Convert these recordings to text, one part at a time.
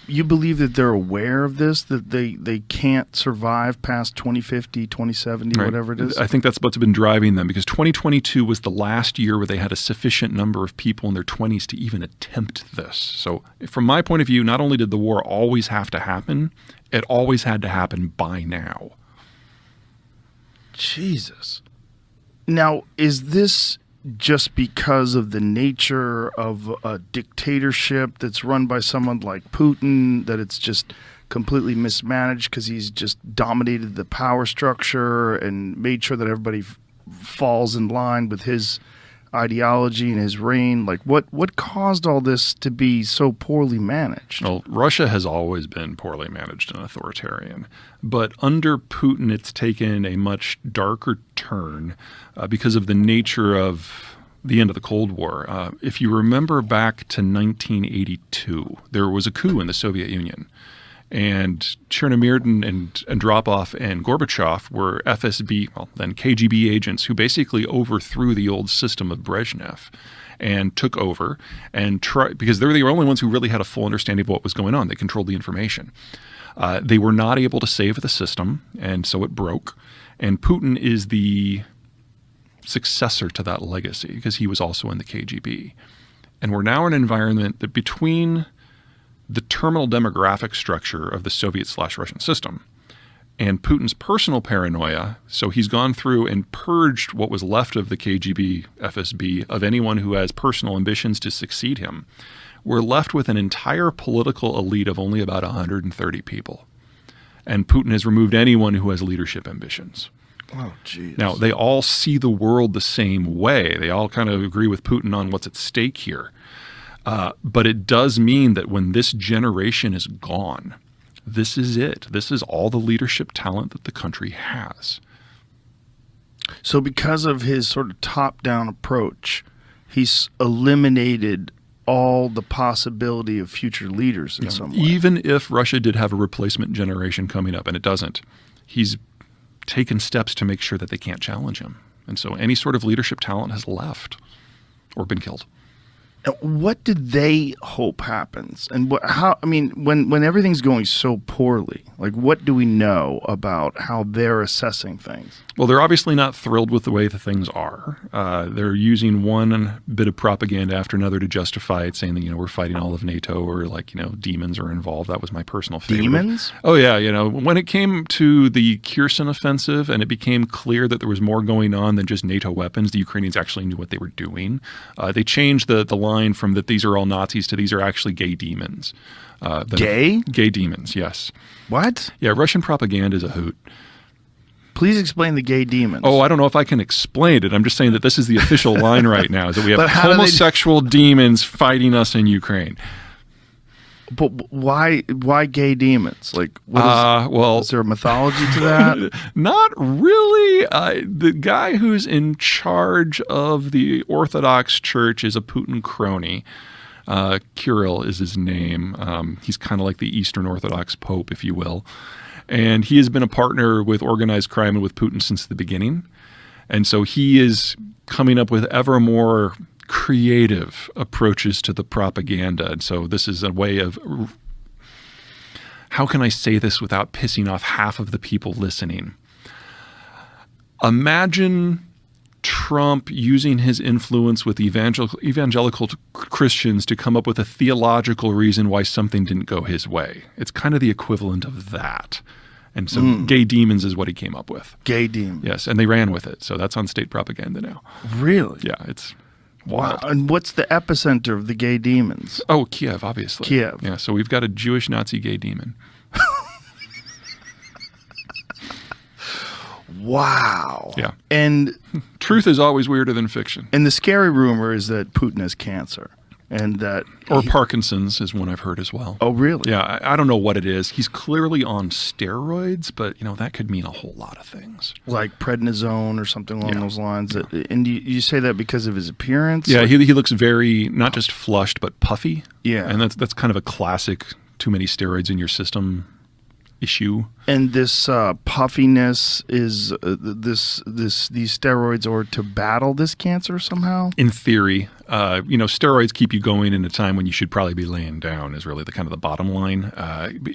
You believe that they're aware of this, that they can't survive past 2050, 2070, right. Whatever it is? I think that's what's been driving them, because 2022 was the last year where they had a sufficient number of people in their 20s to even attempt this. So from my point of view, not only did the war always have to happen, it always had to happen by now. Jesus. Now, is this just because of the nature of a dictatorship that's run by someone like Putin, that it's just completely mismanaged because he's just dominated the power structure and made sure that everybody falls in line with his ideology and his reign? Like, what caused all this to be so poorly managed? Well, Russia has always been poorly managed and authoritarian, but under Putin, it's taken a much darker turn because of the nature of the end of the Cold War. If you remember back to 1982, there was a coup in the Soviet Union. And Chernomyrdin and Andropov and Gorbachev were FSB, well, then KGB agents who basically overthrew the old system of Brezhnev and took over and because they're the only ones who really had a full understanding of what was going on. They controlled the information. They were not able to save the system, and so it broke. And Putin is the successor to that legacy because he was also in the KGB. And we're now in an environment that between the terminal demographic structure of the Soviet/Russian system and Putin's personal paranoia, so he's gone through and purged what was left of the KGB, FSB, of anyone who has personal ambitions to succeed him. We're left with an entire political elite of only about 130 people. And Putin has removed anyone who has leadership ambitions. Oh, geez. Now, they all see the world the same way. They all kind of agree with Putin on what's at stake here. But it does mean that when this generation is gone, this is it. This is all the leadership talent that the country has. So because of his sort of top-down approach, he's eliminated all the possibility of future leaders in some way. Even if Russia did have a replacement generation coming up, and it doesn't, he's taken steps to make sure that they can't challenge him. And so any sort of leadership talent has left or been killed. What did they hope happens? And when everything's going so poorly, like, what do we know about how they're assessing things? Well, they're obviously not thrilled with the way the things are. They're using one bit of propaganda after another to justify it, saying that, we're fighting all of NATO, or demons are involved. That was my personal favorite. Demons? Oh, yeah. When it came to the Kherson offensive and it became clear that there was more going on than just NATO weapons, the Ukrainians actually knew what they were doing. They changed the line from that these are all Nazis to these are actually gay demons. Gay? Gay demons, yes. What? Yeah, Russian propaganda is a hoot. Please explain the gay demons. Oh, I don't know if I can explain it. I'm just saying that this is the official line right now, is that we have homosexual demons fighting us in Ukraine. But why gay demons? Like, is there a mythology to that? Not really. The guy who's in charge of the Orthodox Church is a Putin crony. Kirill is his name. He's kind of like the Eastern Orthodox Pope, if you will. And he has been a partner with organized crime and with Putin since the beginning. And so he is coming up with ever more creative approaches to the propaganda. And so this is a way of, how can I say this without pissing off half of the people listening? Imagine Trump using his influence with evangelical Christians to come up with a theological reason why something didn't go his way. It's kind of the equivalent of that. And so gay demons is what he came up with. Gay demons. Yes, and they ran with it. So that's on state propaganda now. Really? Yeah, it's wow. wild. And what's the epicenter of the gay demons? Oh, Kiev, obviously. Kiev. Yeah, so we've got a Jewish Nazi gay demon. Wow. Yeah. And truth is always weirder than fiction. And the scary rumor is that Putin has cancer. And that Parkinson's is one I've heard as well. Oh, really? Yeah, I don't know what it is. He's clearly on steroids, but that could mean a whole lot of things. Like prednisone or something along those lines. Yeah. And you say that because of his appearance? Yeah, he looks very, not just flushed, but puffy. Yeah. And that's kind of a classic too many steroids in your system issue. And this puffiness is these steroids are to battle this cancer somehow? In theory, steroids keep you going in a time when you should probably be laying down is really the kind of the bottom line.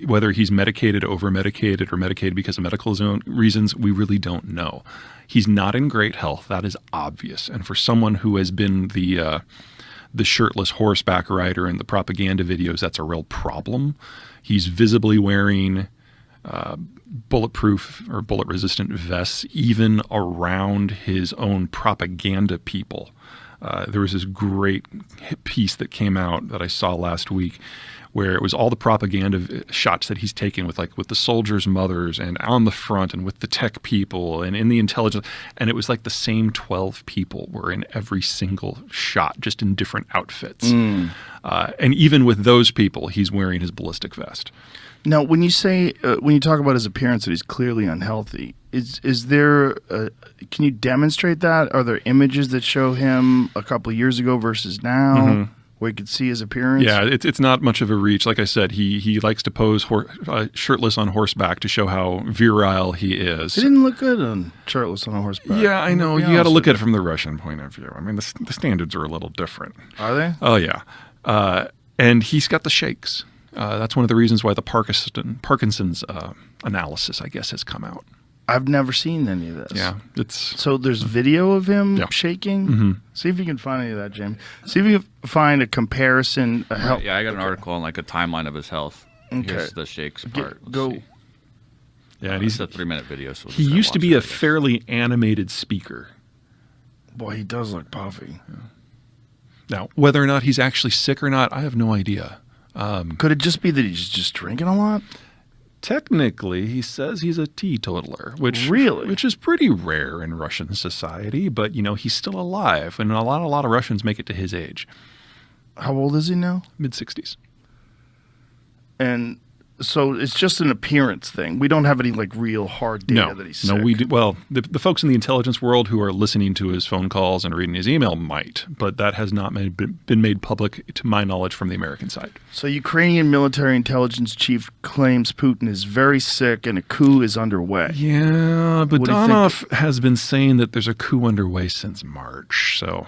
Whether he's medicated, over-medicated, or medicated because of medical reasons, we really don't know. He's not in great health. That is obvious. And for someone who has been the shirtless horseback rider in the propaganda videos, that's a real problem. He's visibly wearing bulletproof or bullet-resistant vests, even around his own propaganda people. There was this great piece that came out that I saw last week where it was all the propaganda shots that he's taken with the soldiers' mothers and on the front and with the tech people and in the intelligence. And it was like the same 12 people were in every single shot, just in different outfits. And even with those people, he's wearing his ballistic vest. Now, when you say when you talk about his appearance that he's clearly unhealthy, is there? Can you demonstrate that? Are there images that show him a couple of years ago versus now, where you could see his appearance? Yeah, it's not much of a reach. Like I said, he likes to pose shirtless on horseback to show how virile he is. He didn't look good on shirtless on a horseback. Yeah, I know. You got to look at it from the Russian point of view. I mean, the standards are a little different. Are they? Oh yeah, and he's got the shakes. That's one of the reasons why the Parkinson's analysis, I guess, has come out. I've never seen any of this. Yeah, so there's video of him shaking. Mm-hmm. See if you can find any of that, Jamie. See if you can find a comparison. Yeah, I got an article on a timeline of his health. Okay. Here's the shakes part. Let's Go. see. Yeah, and It's a 3-minute video. So he used to be a fairly animated speaker. Boy, he does look puffy. Now, whether or not he's actually sick or not, I have no idea. Could it just be that he's just drinking a lot? Technically, he says he's a teetotaler, which is pretty rare in Russian society. But he's still alive, and a lot of Russians make it to his age. How old is he now? Mid-60s. And so it's just an appearance thing. We don't have any real hard data that he's sick. No, we do. Well, the folks in the intelligence world who are listening to his phone calls and reading his email might, but that has not been made public, to my knowledge, from the American side. So Ukrainian military intelligence chief claims Putin is very sick and a coup is underway. Yeah, but What do you Donov has been saying that there's a coup underway since March. So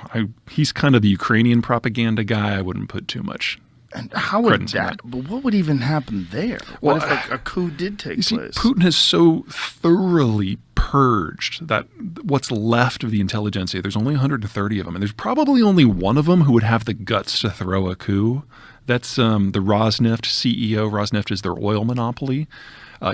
he's kind of the Ukrainian propaganda guy. I wouldn't put too much. And how would Credence in that? But what would even happen there? What if a coup did take See, place? Putin has so thoroughly purged that what's left of the intelligentsia, there's only 130 of them, and there's probably only one of them who would have the guts to throw a coup. That's the Rosneft CEO. Rosneft is their oil monopoly.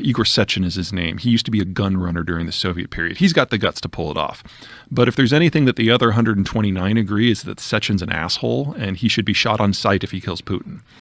Igor Sechin is his name. He used to be a gun runner during the Soviet period. He's got the guts to pull it off. But if there's anything that the other 129 agree, is that Sechin's an asshole and he should be shot on sight if he kills Putin.